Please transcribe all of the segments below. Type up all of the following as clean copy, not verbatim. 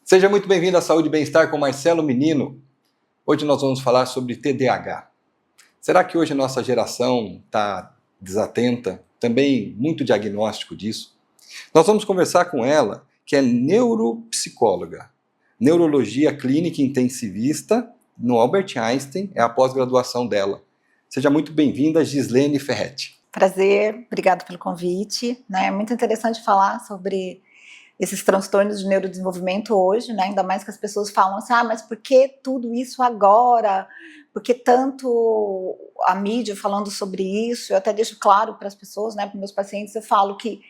Seja muito bem-vindo à Saúde e Bem-Estar com Marcelo Menino. Hoje nós vamos falar sobre TDAH. Será que hoje a nossa geração está desatenta? Também muito diagnóstico disso. Nós vamos conversar com ela, que é neuropsicóloga, neurologia clínica intensivista no Albert Einstein, é a pós-graduação dela. Seja muito bem-vinda, Gislene Ferretti. Prazer, obrigado pelo convite. É muito interessante falar sobre esses transtornos de neurodesenvolvimento hoje, ainda mais que as pessoas falam assim, mas por que tudo isso agora? Por que tanto a mídia falando sobre isso? Eu até deixo claro para as pessoas, para meus pacientes, eu falo que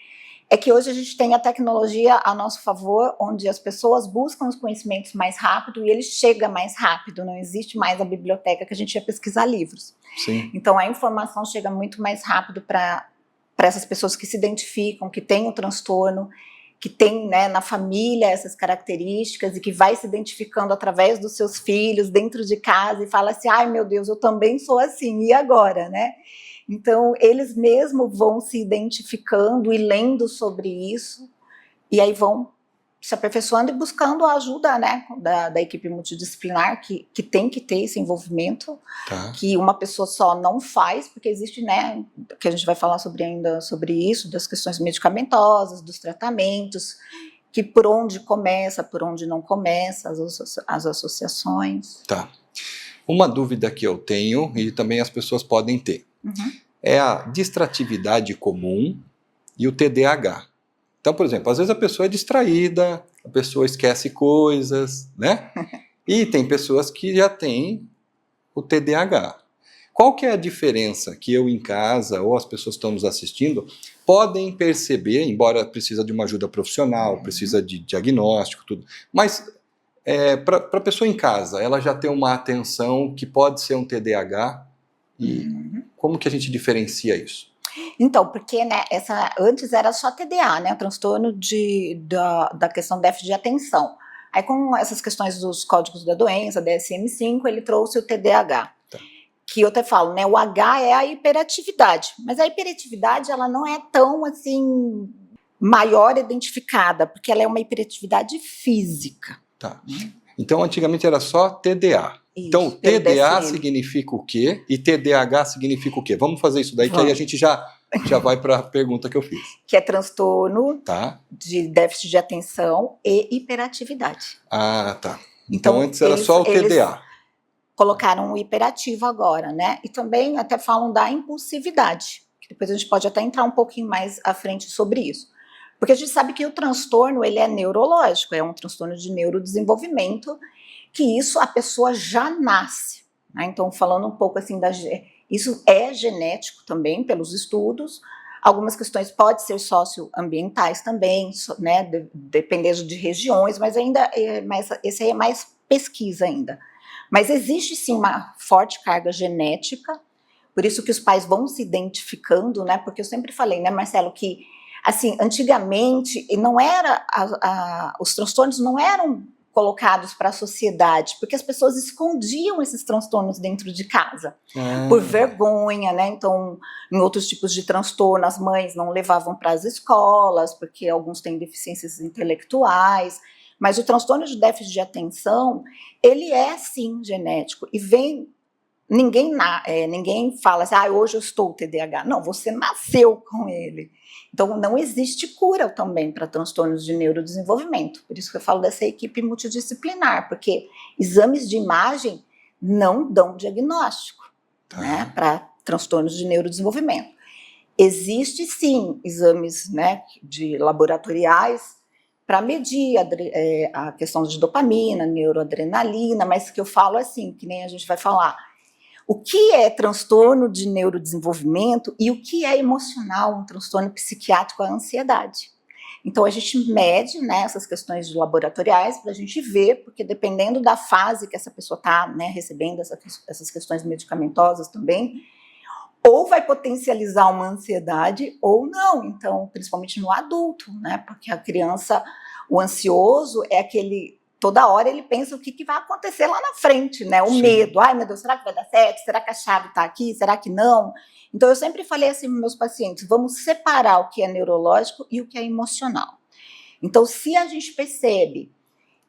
hoje a gente tem a tecnologia a nosso favor, onde as pessoas buscam os conhecimentos mais rápido e ele chega mais rápido, não existe mais a biblioteca que a gente ia pesquisar livros. Sim. Então a informação chega muito mais rápido para essas pessoas que se identificam, que têm o transtorno, que tem na família essas características e que vai se identificando através dos seus filhos dentro de casa e fala assim, ai meu Deus, eu também sou assim, e agora, Então, eles mesmos vão se identificando e lendo sobre isso, e aí vão se aperfeiçoando e buscando a ajuda da equipe multidisciplinar, que tem que ter esse envolvimento, que uma pessoa só não faz, porque existe, que a gente vai falar ainda sobre isso, das questões medicamentosas, dos tratamentos, que por onde começa, por onde não começa, as associações. Tá. Uma dúvida que eu tenho, e também as pessoas podem ter, é a distratividade comum e o TDAH. Então, por exemplo, às vezes a pessoa é distraída, a pessoa esquece coisas, E tem pessoas que já têm o TDAH. Qual que é a diferença que eu em casa, ou as pessoas que estão nos assistindo, podem perceber, embora precisa de uma ajuda profissional, precisa de diagnóstico, tudo, mas para a pessoa em casa, ela já tem uma atenção que pode ser um TDAH, e como que a gente diferencia isso? Então, porque antes era só TDA, transtorno da questão déficit de atenção. Aí com essas questões dos códigos da doença, DSM-5, ele trouxe o TDAH. Tá. Que eu até falo, o H é a hiperatividade, mas a hiperatividade ela não é tão assim maior identificada, porque ela é uma hiperatividade física. Tá. Então antigamente era só TDA. Isso, então TDA significa o quê? E TDAH significa o quê? Vamos fazer isso daí, que aí a gente já vai para a pergunta que eu fiz. Que é transtorno de déficit de atenção e hiperatividade. Ah, tá. Então antes era só o TDA. Colocaram o hiperativo agora, E também até falam da impulsividade, que depois a gente pode até entrar um pouquinho mais à frente sobre isso. Porque a gente sabe que o transtorno, ele é neurológico, é um transtorno de neurodesenvolvimento, que isso a pessoa já nasce, Então, falando um pouco assim, isso é genético também, pelos estudos, algumas questões podem ser socioambientais também, dependendo de regiões, mas esse aí é mais pesquisa ainda. Mas existe sim uma forte carga genética, por isso que os pais vão se identificando, porque eu sempre falei, Marcelo, que assim, antigamente não era os transtornos não eram colocados para a sociedade, porque as pessoas escondiam esses transtornos dentro de casa, por vergonha, Então, em outros tipos de transtorno, as mães não levavam para as escolas, porque alguns têm deficiências intelectuais, mas o transtorno de déficit de atenção, ele é sim genético, e ninguém fala assim, hoje eu estou TDAH. Não, você nasceu com ele. Então, não existe cura também para transtornos de neurodesenvolvimento. Por isso que eu falo dessa equipe multidisciplinar, porque exames de imagem não dão diagnóstico para transtornos de neurodesenvolvimento. Existe, sim, exames de laboratoriais para medir a questão de dopamina, neuroadrenalina, mas que eu falo assim, que nem a gente vai falar, o que é transtorno de neurodesenvolvimento e o que é emocional, um transtorno psiquiátrico, a ansiedade. Então, a gente mede essas questões de laboratoriais para a gente ver, porque dependendo da fase que essa pessoa está recebendo essas questões medicamentosas também, ou vai potencializar uma ansiedade ou não, então, principalmente no adulto, porque a criança, o ansioso é aquele... Toda hora ele pensa o que vai acontecer lá na frente, O Sim. medo. Ai, meu Deus, será que vai dar certo? Será que a chave está aqui? Será que não? Então, eu sempre falei assim para meus pacientes, vamos separar o que é neurológico e o que é emocional. Então, se a gente percebe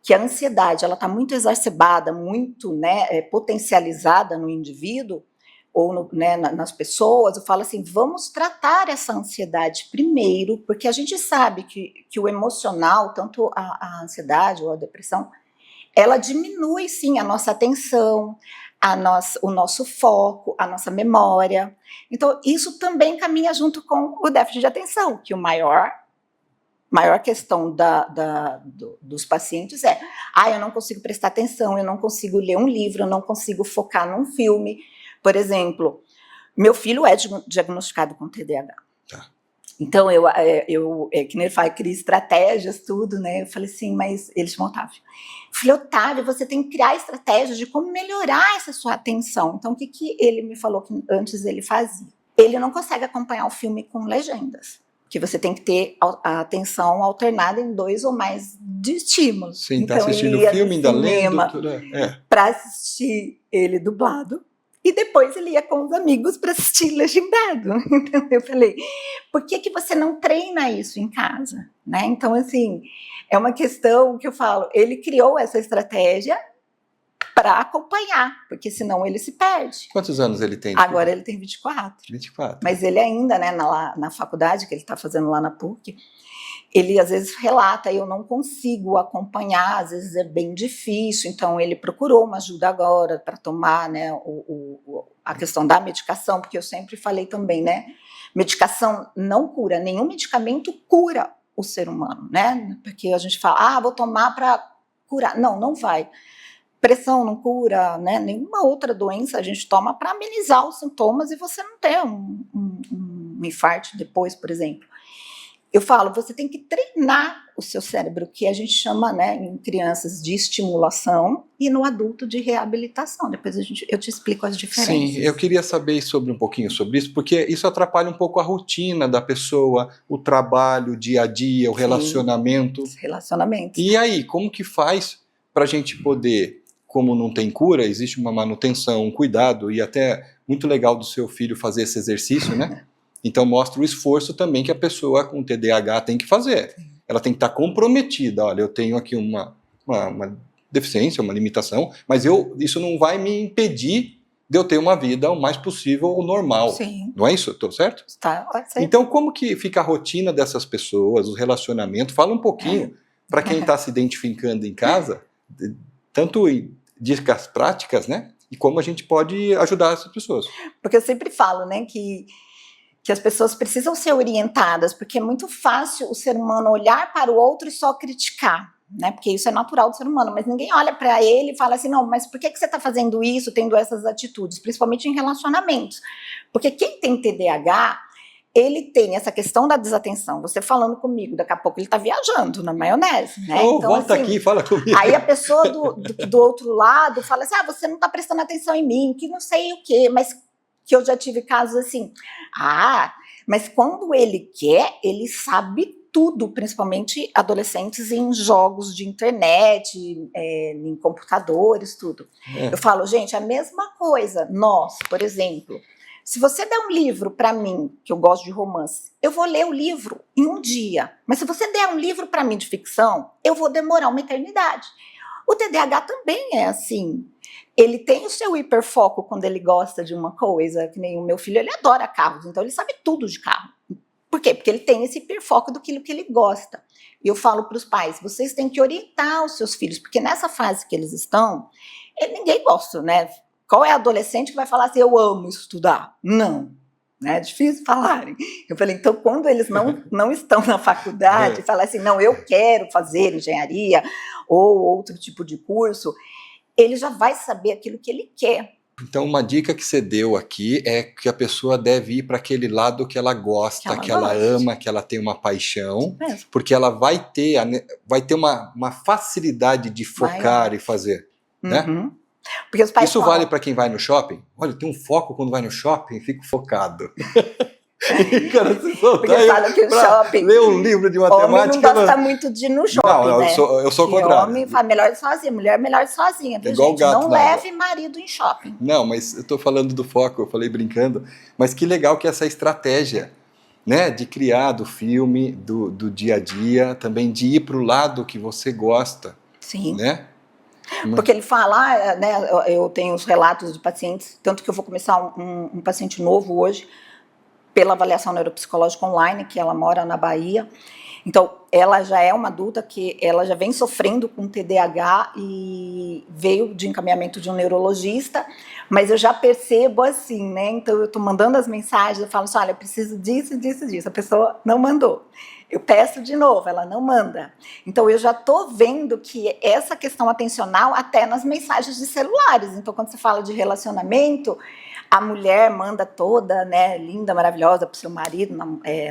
que a ansiedade ela está muito exacerbada, muito, né, potencializada no indivíduo, ou né, nas pessoas, eu falo assim, vamos tratar essa ansiedade primeiro, porque a gente sabe que o emocional, tanto a ansiedade ou a depressão, ela diminui sim a nossa atenção, o nosso foco, a nossa memória. Então, isso também caminha junto com o déficit de atenção, que o maior questão dos pacientes é, eu não consigo prestar atenção, eu não consigo ler um livro, eu não consigo focar num filme. Por exemplo, meu filho é diagnosticado com TDAH. Tá. Então, que nem ele fala, cria estratégias, tudo, né? Eu falei assim, mas ele chama Otávio. Eu falei, Otávio, você tem que criar estratégias de como melhorar essa sua atenção. Então, o que ele me falou que antes ele fazia? Ele não consegue acompanhar o filme com legendas, que você tem que ter a atenção alternada em 2 ou mais de estímulos. Sim, então, tá assistindo o filme, ainda lendo, tudo. Para assistir ele dublado, e depois ele ia com os amigos para assistir legendado. Então eu falei, por que você não treina isso em casa? Né? Então, assim, é uma questão que eu falo, ele criou essa estratégia para acompanhar, porque senão ele se perde. Quantos anos ele tem? Agora ele tem 24. 24. Mas ele ainda, né, na faculdade, que ele está fazendo lá na PUC, ele às vezes relata, eu não consigo acompanhar, às vezes é bem difícil, então ele procurou uma ajuda agora para tomar, né, a questão da medicação, porque eu sempre falei também, né, medicação não cura, nenhum medicamento cura o ser humano, né, porque a gente fala, vou tomar para curar, não vai. Pressão não cura, né, nenhuma outra doença a gente toma para amenizar os sintomas e você não ter um infarto depois, por exemplo. Eu falo, você tem que treinar o seu cérebro, que a gente chama, né, em crianças de estimulação e no adulto de reabilitação. Depois eu te explico as diferenças. Sim, eu queria saber um pouquinho sobre isso, porque isso atrapalha um pouco a rotina da pessoa, o trabalho, o dia a dia, o relacionamento. Sim, relacionamento. E aí, como que faz para a gente poder, como não tem cura, existe uma manutenção, um cuidado, e até muito legal do seu filho fazer esse exercício, né? Então mostra o esforço também que a pessoa com TDAH tem que fazer. Ela tem que estar comprometida. Olha, eu tenho aqui uma deficiência, uma limitação, mas isso não vai me impedir de eu ter uma vida o mais possível normal. Sim. Não é isso? Estou certo? Tá, certo. Então como que fica a rotina dessas pessoas, os relacionamentos? Fala um pouquinho para quem está se identificando em casa, tanto em dicas práticas, né? E como a gente pode ajudar essas pessoas. Porque eu sempre falo, né, que as pessoas precisam ser orientadas, porque é muito fácil o ser humano olhar para o outro e só criticar, né? Porque isso é natural do ser humano, mas ninguém olha para ele e fala assim, não, mas por que você está fazendo isso, tendo essas atitudes, principalmente em relacionamentos? Porque quem tem TDAH, ele tem essa questão da desatenção. Você falando comigo, daqui a pouco ele está viajando na maionese, né? Então, volta assim, aqui, fala comigo. Aí a pessoa do outro lado fala assim, você não está prestando atenção em mim, que não sei o quê, mas que eu já tive casos assim, mas quando ele quer, ele sabe tudo, principalmente adolescentes em jogos de internet, em computadores, tudo. Eu falo, gente, a mesma coisa, nós, por exemplo, se você der um livro para mim, que eu gosto de romance, eu vou ler o livro em um dia, mas se você der um livro para mim de ficção, eu vou demorar uma eternidade. O TDAH também é assim. Ele tem o seu hiperfoco quando ele gosta de uma coisa, que nem o meu filho, ele adora carros, então ele sabe tudo de carro. Por quê? Porque ele tem esse hiperfoco do que ele gosta. E eu falo para os pais, vocês têm que orientar os seus filhos, porque nessa fase que eles estão, ninguém gosta, né? Qual é adolescente que vai falar assim, eu amo estudar? Não. Né? É difícil falarem. Eu falei, então quando eles não estão na faculdade, falar assim, não, eu quero fazer engenharia ou outro tipo de curso, ele já vai saber aquilo que ele quer. Então, uma dica que você deu aqui é que a pessoa deve ir para aquele lado que ela gosta, que ela ama, que ela tem uma paixão, porque ela vai ter uma facilidade de focar e fazer, né? Porque os pais isso vale para quem vai no shopping? Olha, tem um foco quando vai no shopping, fico focado. Cara, se porque fala que o shopping, ler um livro de matemática... Homem não gosta muito de ir no shopping, não, né? Eu sou o contrário. Homem faz melhor sozinho, mulher melhor sozinha, viu, igual gente? Gato, não leve marido em shopping. Não, mas eu estou falando do foco, eu falei brincando, mas que legal que essa estratégia, né, de criar do filme, do dia a dia, também de ir para o lado que você gosta. Sim. Né? Porque ele fala, né, eu tenho os relatos de pacientes, tanto que eu vou começar um paciente novo hoje, pela avaliação neuropsicológica online, que ela mora na Bahia. Então, ela já é uma adulta que ela já vem sofrendo com TDAH e veio de encaminhamento de um neurologista, mas eu já percebo assim, né? Então, eu estou mandando as mensagens, eu falo assim, olha, eu preciso disso, disso, disso. A pessoa não mandou. Eu peço de novo, ela não manda. Então, eu já estou vendo que essa questão atencional até nas mensagens de celulares. Então, quando você fala de relacionamento, a mulher manda toda, né, linda, maravilhosa para o seu marido,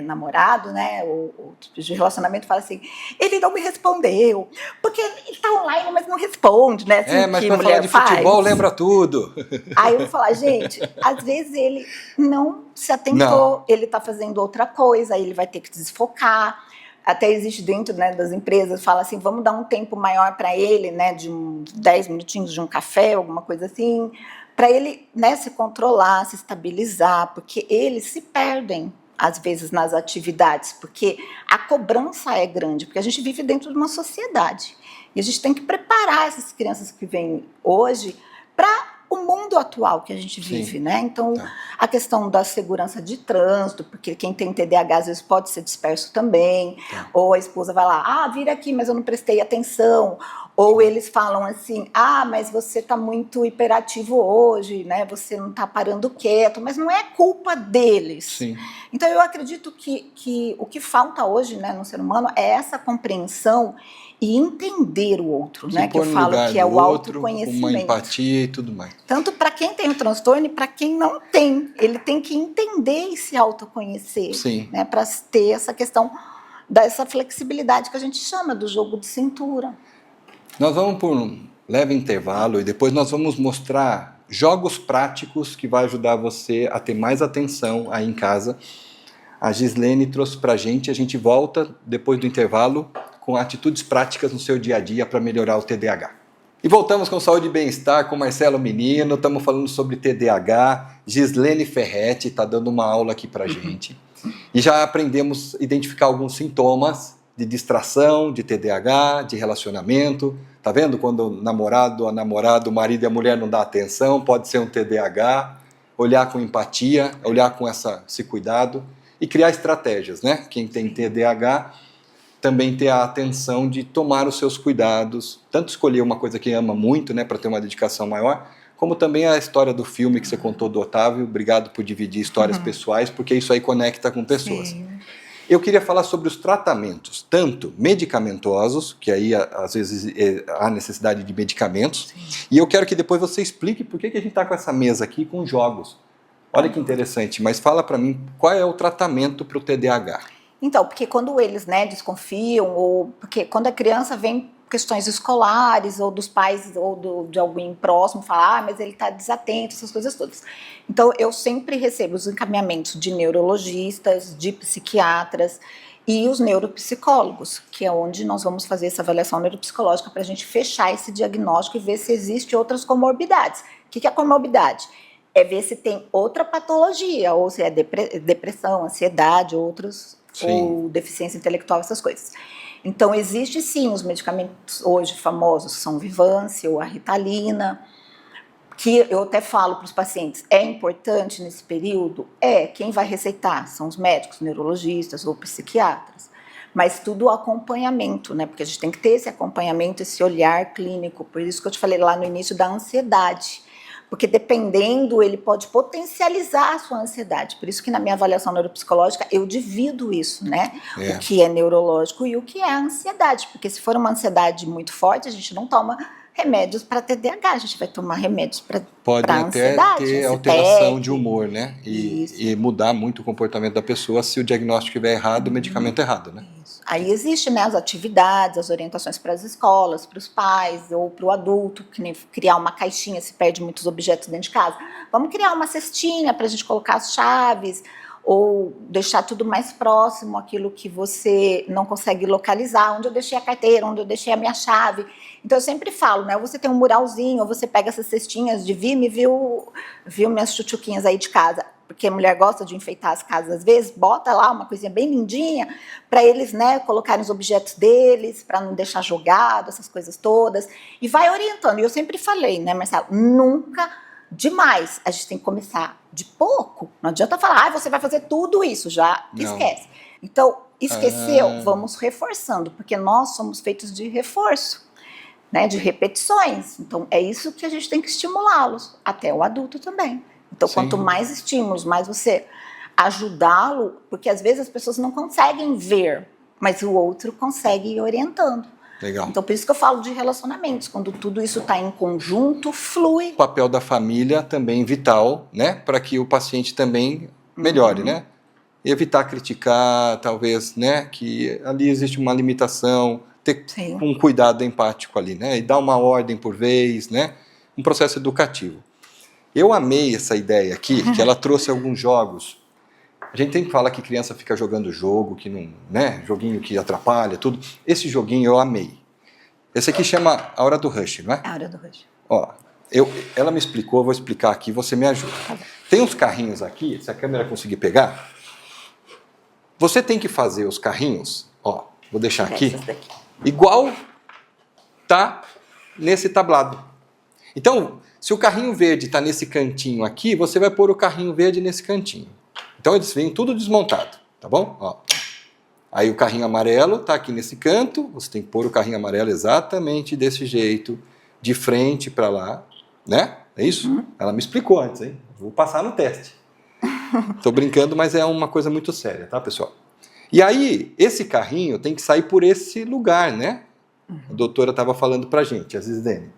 namorado, né, o tipo de relacionamento, fala assim, ele não me respondeu, porque ele está online, mas não responde, né, assim, mas que para falar mulher de faz. futebol, lembra tudo. Aí eu vou falar, gente, às vezes ele não se atentou, Não. ele está fazendo outra coisa, aí ele vai ter que desfocar. Até existe dentro, né, das empresas, fala assim, vamos dar um tempo maior para ele, né, de 10 minutinhos de um café, alguma coisa assim, para ele, né, se controlar, se estabilizar, porque eles se perdem, às vezes, nas atividades, porque a cobrança é grande, porque a gente vive dentro de uma sociedade, e a gente tem que preparar essas crianças que vêm hoje para o mundo atual que a gente vive, Sim. né? Então, a questão da segurança de trânsito, porque quem tem TDAH às vezes pode ser disperso também, ou a esposa vai lá, vira aqui, mas eu não prestei atenção, ou eles falam assim, mas você está muito hiperativo hoje, né? Você não está parando quieto, mas não é culpa deles. Sim. Então, eu acredito que o que falta hoje, né, no ser humano é essa compreensão e entender o outro, né? Que eu falo que é o autoconhecimento. Uma empatia e tudo mais. Tanto para quem tem o transtorno e para quem não tem. Ele tem que entender e se autoconhecer. Sim. Né? Para ter essa questão dessa flexibilidade que a gente chama do jogo de cintura. Nós vamos por um leve intervalo e depois nós vamos mostrar jogos práticos que vai ajudar você a ter mais atenção aí em casa. A Gislene trouxe para a gente volta depois do intervalo com atitudes práticas no seu dia a dia para melhorar o TDAH. E voltamos com Saúde e Bem-Estar com Marcelo Menino, estamos falando sobre TDAH, Gislene Ferretti está dando uma aula aqui para a gente. E já aprendemos a identificar alguns sintomas de distração, de TDAH, de relacionamento. Tá vendo? Quando o namorado, o marido e a mulher não dá atenção, pode ser um TDAH. Olhar com empatia, olhar com esse cuidado e criar estratégias, né? Quem tem TDAH também ter a atenção de tomar os seus cuidados, tanto escolher uma coisa que ama muito, né, para ter uma dedicação maior, como também a história do filme que você contou do Otávio. Obrigado por dividir histórias pessoais, porque isso aí conecta com pessoas. Sim. Eu queria falar sobre os tratamentos, tanto medicamentosos, que aí às vezes há necessidade de medicamentos, sim, e eu quero que depois você explique por que a gente está com essa mesa aqui com jogos. Olha que interessante, mas fala para mim qual é o tratamento para o TDAH. Então, porque quando eles, né, desconfiam, ou porque quando a criança vem questões escolares, ou dos pais, ou de alguém próximo, falar, mas ele está desatento, essas coisas todas. Então, eu sempre recebo os encaminhamentos de neurologistas, de psiquiatras e os neuropsicólogos, que é onde nós vamos fazer essa avaliação neuropsicológica para a gente fechar esse diagnóstico e ver se existem outras comorbidades. O que é comorbidade? É ver se tem outra patologia, ou se é depressão, ansiedade, outros... Sim. Ou deficiência intelectual, essas coisas. Então, existe sim os medicamentos hoje famosos, são Vyvanse ou a Ritalina, que eu até falo para os pacientes, é importante nesse período? Quem vai receitar? São os médicos, neurologistas ou psiquiatras. Mas tudo o acompanhamento, né? Porque a gente tem que ter esse acompanhamento, esse olhar clínico, por isso que eu te falei lá no início da ansiedade. Porque dependendo, ele pode potencializar a sua ansiedade. Por isso que na minha avaliação neuropsicológica eu divido isso, né? O que é neurológico e o que é a ansiedade. Porque se for uma ansiedade muito forte, a gente não toma remédios para TDAH, a gente vai tomar remédios para ansiedade. Pode até ter alteração de humor, né? E mudar muito o comportamento da pessoa se o diagnóstico estiver errado, o medicamento errado, né? Isso. Aí existe, né, as atividades, as orientações para as escolas, para os pais ou para o adulto, que nem criar uma caixinha se perde muitos objetos dentro de casa. Vamos criar uma cestinha para a gente colocar as chaves, ou deixar tudo mais próximo, aquilo que você não consegue localizar, onde eu deixei a carteira, onde eu deixei a minha chave. Então, eu sempre falo, né, você tem um muralzinho, ou você pega essas cestinhas de viu minhas chuchuquinhas aí de casa, porque a mulher gosta de enfeitar as casas às vezes, bota lá uma coisinha bem lindinha para eles, né, colocarem os objetos deles, para não deixar jogado, essas coisas todas, e vai orientando. E eu sempre falei, né, Marcelo, nunca demais. A gente tem que começar de pouco. Não adianta falar, você vai fazer tudo isso, já esquece. Então, esqueceu, vamos reforçando, porque nós somos feitos de reforço, né, de repetições. Então, é isso que a gente tem que estimulá-los, até o adulto também. Então, quanto mais estímulos, mais você ajudá-lo, porque às vezes as pessoas não conseguem ver, mas o outro consegue ir orientando. Legal. Então, por isso que eu falo de relacionamentos, quando tudo isso está em conjunto, flui. O papel da família também vital, né, para que o paciente também melhore, né? Evitar criticar, talvez, né, que ali existe uma limitação, ter um cuidado empático ali, né, e dar uma ordem por vez, né, um processo educativo. Eu amei essa ideia aqui, que ela trouxe alguns jogos. A gente sempre fala que criança fica jogando jogo, que não, né, joguinho que atrapalha, tudo. Esse joguinho eu amei. Esse aqui chama A Hora do Rush, não é? A Hora do Rush. Ó, ela me explicou, eu vou explicar aqui, você me ajuda. Tem uns carrinhos aqui, se a câmera conseguir pegar, você tem que fazer os carrinhos, ó, vou deixar aqui, igual tá nesse tablado. Então, se o carrinho verde está nesse cantinho aqui, você vai pôr o carrinho verde nesse cantinho. Então eles vêm tudo desmontado, tá bom? Ó. Aí o carrinho amarelo está aqui nesse canto, você tem que pôr o carrinho amarelo exatamente desse jeito, de frente para lá, né? É isso? Ela me explicou antes, hein? Vou passar no teste. Tô brincando, mas é uma coisa muito séria, tá, pessoal? E aí, esse carrinho tem que sair por esse lugar, né? A doutora estava falando pra gente, a Gislene.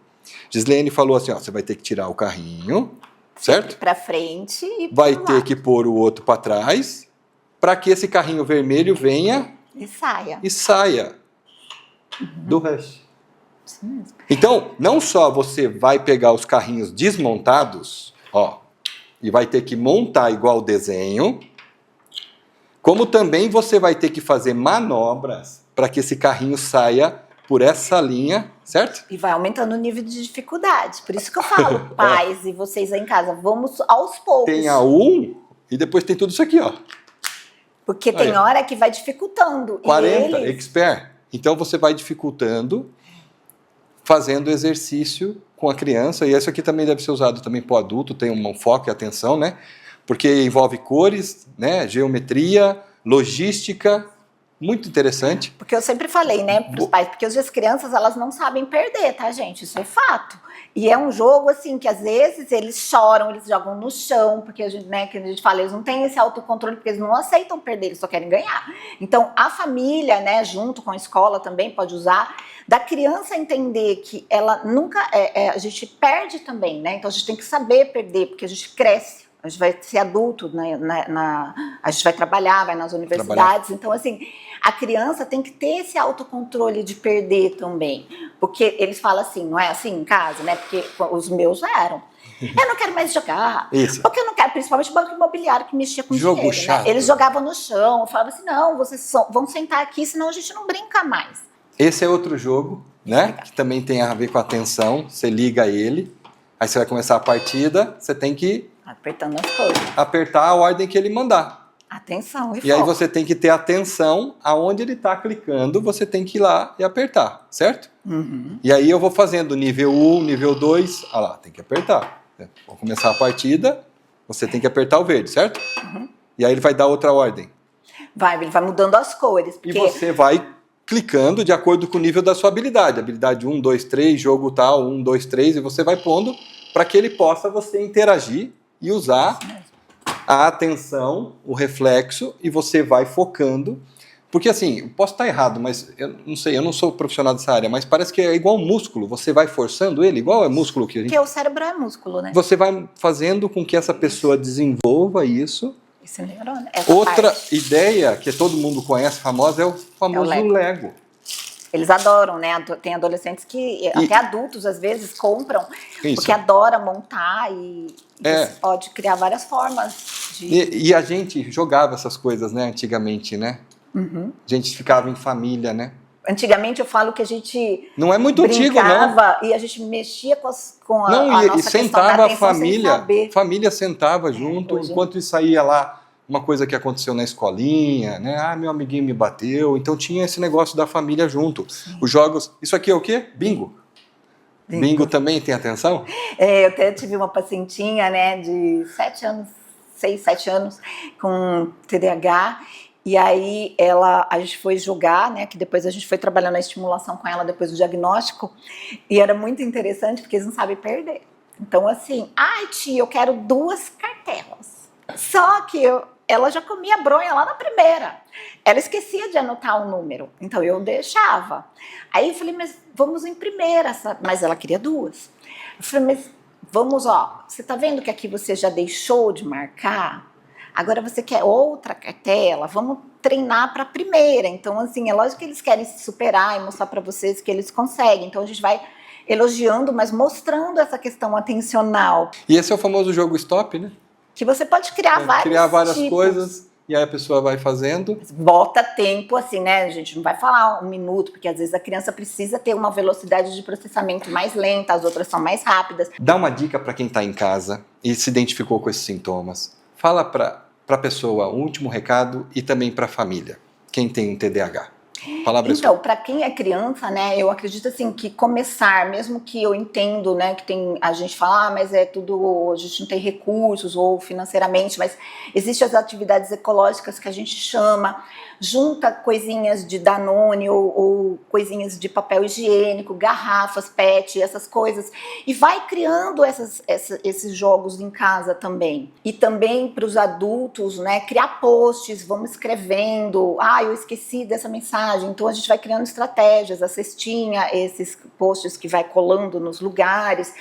Gislene falou assim, ó, você vai ter que tirar o carrinho, certo? Para frente e vai ter que pôr o outro para trás, para que esse carrinho vermelho venha e saia do rush. Então, não só você vai pegar os carrinhos desmontados, ó, e vai ter que montar igual o desenho, como também você vai ter que fazer manobras para que esse carrinho saia por essa linha, certo? E vai aumentando o nível de dificuldade. Por isso que eu falo, pais e vocês aí em casa, vamos aos poucos. Tem a 1 e depois tem tudo isso aqui, ó. Porque tem hora que vai dificultando. 40, expert. Então você vai dificultando, fazendo exercício com a criança, e isso aqui também deve ser usado também para o adulto, tem um foco e atenção, né? Porque envolve cores, né? Geometria, logística, muito interessante. Porque eu sempre falei, né, para os pais, porque hoje as crianças, elas não sabem perder, tá, gente? Isso é fato. E é um jogo, assim, que às vezes eles choram, eles jogam no chão, porque a gente, né, que a gente fala, eles não têm esse autocontrole, porque eles não aceitam perder, eles só querem ganhar. Então, a família, né, junto com a escola também pode usar, da criança entender que ela nunca, a gente perde também, né? Então, a gente tem que saber perder, porque a gente cresce. A gente vai ser adulto, né, a gente vai trabalhar, vai nas universidades. Então, assim, a criança tem que ter esse autocontrole de perder também. Porque eles falam assim, não é assim em casa, né? Porque os meus eram. Eu não quero mais jogar. Isso. Porque eu não quero, principalmente banco imobiliário que mexia com jogo dinheiro. chato. Né? Eles jogavam no chão. Eu falava assim, não, vocês vão sentar aqui, senão a gente não brinca mais. Esse é outro jogo, né? Que também tem a ver com a atenção. Você liga ele, aí você vai começar a partida, você tem que apertando as coisas. Apertar a ordem que ele mandar. Atenção e foco. Aí você tem que ter atenção aonde ele está clicando, você tem que ir lá e apertar, certo? E aí eu vou fazendo nível 1, nível 2, ah lá, tem que apertar. Vou começar a partida, você tem que apertar o verde, certo? E aí ele vai dar outra ordem. Ele vai mudando as cores. Porque... E você vai clicando de acordo com o nível da sua habilidade. Habilidade 1, 2, 3, jogo tal, 1, 2, 3, e você vai pondo para que ele possa você interagir e usar a atenção, o reflexo, e você vai focando. Porque assim, eu posso estar errado, mas eu não sei, eu não sou profissional dessa área, mas parece que é igual um músculo, você vai forçando ele, igual é músculo que a gente... Porque o cérebro é músculo, né? Você vai fazendo com que essa pessoa desenvolva isso. Isso é neurônio. Outra ideia que todo mundo conhece, famosa, é o famoso Lego. Eles adoram, né? Tem adolescentes que, até adultos, às vezes, compram, porque adora montar e você pode criar várias formas de... E a gente jogava essas coisas, né, antigamente, né? A gente ficava em família, né? Antigamente eu falo que a gente não é muito antigo, não. brincava e a gente mexia com a Não, a e nossa questão da sentava a atenção sem família, saber. família sentava junto, hoje- enquanto isso saía lá uma coisa que aconteceu na escolinha, né? Ah, meu amiguinho me bateu, então tinha esse negócio da família junto. Os jogos, isso aqui é o quê? Bingo. Bingo também tem atenção? Eu até tive uma pacientinha, né, de 7 anos, 6, 7 anos, com TDAH, e aí a gente foi jogar, né, que depois a gente foi trabalhando a estimulação com ela depois do diagnóstico, e era muito interessante porque eles não sabem perder. Então assim, ai tia, eu quero 2 cartelas. Só que ela já comia bronha lá na primeira. Ela esquecia de anotar o número, então eu deixava. Aí eu falei, mas vamos em primeira, mas ela queria 2. Eu falei, mas vamos, ó, você tá vendo que aqui você já deixou de marcar? Agora você quer outra cartela? Vamos treinar para a primeira. Então, assim, é lógico que eles querem se superar e mostrar para vocês que eles conseguem. Então, a gente vai elogiando, mas mostrando essa questão atencional. E esse é o famoso jogo stop, né? Que você pode criar vários tipos. Coisas e aí a pessoa vai fazendo. Bota tempo, assim, né? A gente não vai falar 1 minuto, porque às vezes a criança precisa ter uma velocidade de processamento mais lenta, as outras são mais rápidas. Dá uma dica para quem está em casa e se identificou com esses sintomas. Fala para a pessoa um último recado e também para a família, quem tem um TDAH. Palavra então, para quem é criança, né, eu acredito assim que começar, mesmo que eu entendo, né, que tem a gente fala, mas é tudo, a gente não tem recursos ou financeiramente, mas existem as atividades ecológicas que a gente chama, junta coisinhas de Danone ou coisinhas de papel higiênico, garrafas, PET, essas coisas, e vai criando esses jogos em casa também. E também para os adultos, né, criar posts, vamos escrevendo, eu esqueci dessa mensagem, então a gente vai criando estratégias, a cestinha, esses posts que vai colando nos lugares,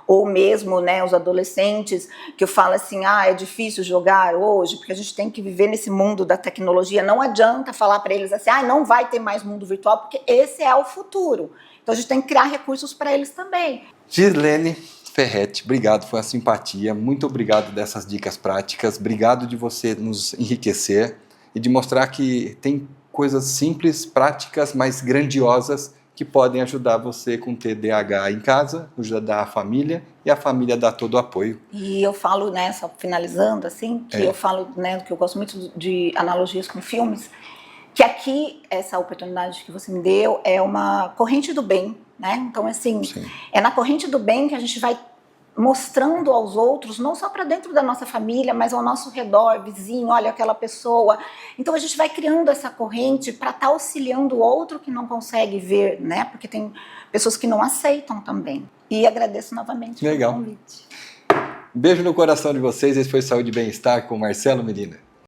ou mesmo, né, os adolescentes, que eu falo assim, é difícil jogar hoje, porque a gente tem que viver nesse mundo da tecnologia, não adianta falar para eles assim, não vai ter mais mundo virtual, porque esse é o futuro. Então a gente tem que criar recursos para eles também. Gislene Ferretti, obrigado, foi uma simpatia, muito obrigado dessas dicas práticas, obrigado de você nos enriquecer e de mostrar que tem coisas simples, práticas, mas grandiosas que podem ajudar você com TDAH em casa, ajudar a família e a família dá todo o apoio. E eu falo, né, só finalizando assim, que eu falo, né, que eu gosto muito de analogias com filmes, que aqui essa oportunidade que você me deu é uma corrente do bem, né? Então assim, sim, é na corrente do bem que a gente vai mostrando aos outros, não só para dentro da nossa família, mas ao nosso redor, vizinho, olha aquela pessoa. Então a gente vai criando essa corrente para estar auxiliando o outro que não consegue ver, né? Porque tem pessoas que não aceitam também. E agradeço novamente pelo convite. Beijo no coração de vocês. Esse foi Saúde e Bem-Estar com Marcelo Medina.